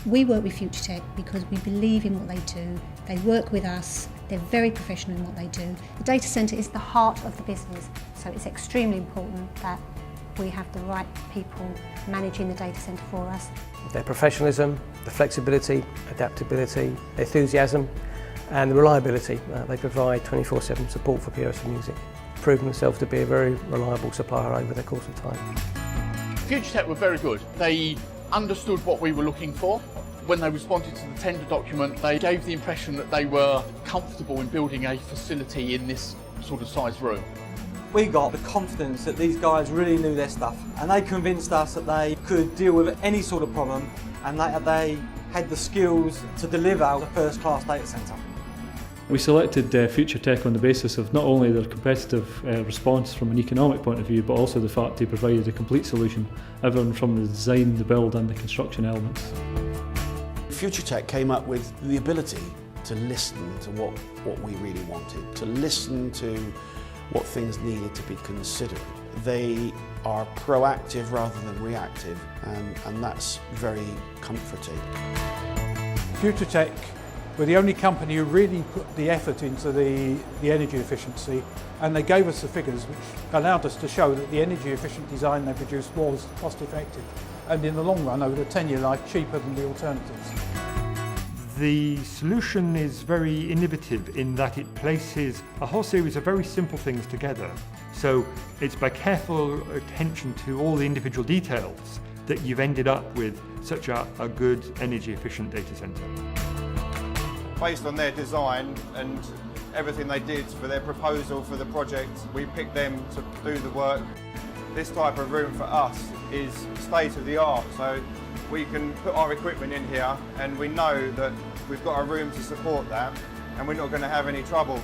We work with Future Tech because we believe in what they do. They work with us, they're very professional in what they do. The data centre is the heart of the business, so it's extremely important that we have the right people managing the data centre for us. Their professionalism, the flexibility, adaptability, enthusiasm and the reliability. They provide 24/7 support for PLC Music, proving themselves to be a very reliable supplier over the course of time. Future Tech were very good. They understood what we were looking for. When they responded to the tender document, they gave the impression that they were comfortable in building a facility in this sort of size room. We got the confidence that these guys really knew their stuff, and they convinced us that they could deal with any sort of problem and that they had the skills to deliver a first-class data centre. We selected Future Tech on the basis of not only their competitive response from an economic point of view, but also the fact they provided a complete solution, everything from the design, the build and the construction elements. Future Tech came up with the ability to listen to what we really wanted, to listen to what things needed to be considered. They are proactive rather than reactive, and that's very comforting. Future Tech were the only company who really put the effort into the energy efficiency, and they gave us the figures which allowed us to show that the energy efficient design they produced was cost effective and in the long run, over the 10-year life, cheaper than the alternatives. The solution is very innovative in that it places a whole series of very simple things together. So it's by careful attention to all the individual details that you've ended up with such a good energy efficient data centre. Based on their design and everything they did for their proposal for the project, we picked them to do the work. This type of room for us is state of the art, so we can put our equipment in here and we know that we've got a room to support that and we're not going to have any trouble.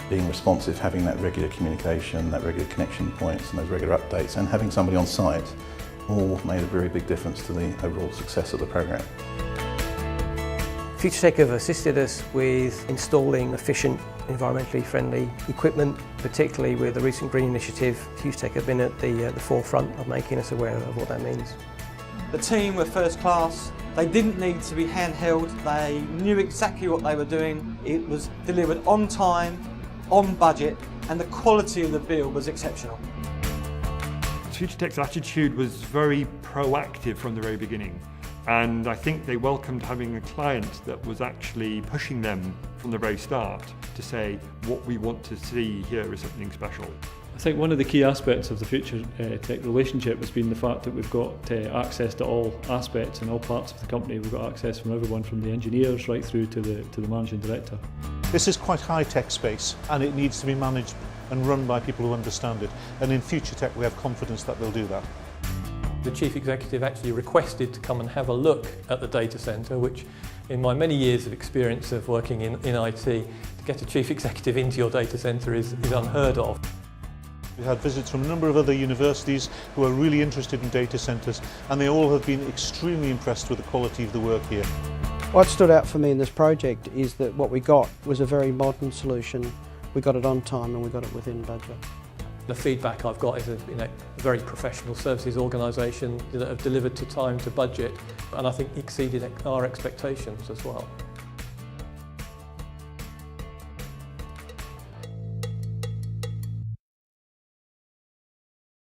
Being responsive, having that regular communication, that regular connection points and those regular updates, and having somebody on site all made a very big difference to the overall success of the programme. Future Tech have assisted us with installing efficient, environmentally friendly equipment, particularly with the recent Green Initiative. Future Tech have been at the forefront of making us aware of what that means. The team were first class. They didn't need to be handheld. They knew exactly what they were doing. It was delivered on time, on budget, and the quality of the build was exceptional. Future Tech's attitude was very proactive from the very beginning, and I think they welcomed having a client that was actually pushing them from the very start to say what we want to see here is something special. I think one of the key aspects of the Future Tech relationship has been the fact that we've got access to all aspects and all parts of the company. We've got access from everyone from the engineers right through to the managing director. This is quite high-tech space and it needs to be managed and run by people who understand it. And in Future Tech we have confidence that they'll do that. The Chief Executive actually requested to come and have a look at the data centre, which in my many years of experience of working in IT, to get a Chief Executive into your data centre is unheard of. We had visits from a number of other universities who are really interested in data centres, and they all have been extremely impressed with the quality of the work here. What stood out for me in this project is that what we got was a very modern solution. We got it on time and we got it within budget. The feedback I've got is a very professional services organisation that have delivered to time, to budget, and I think exceeded our expectations as well.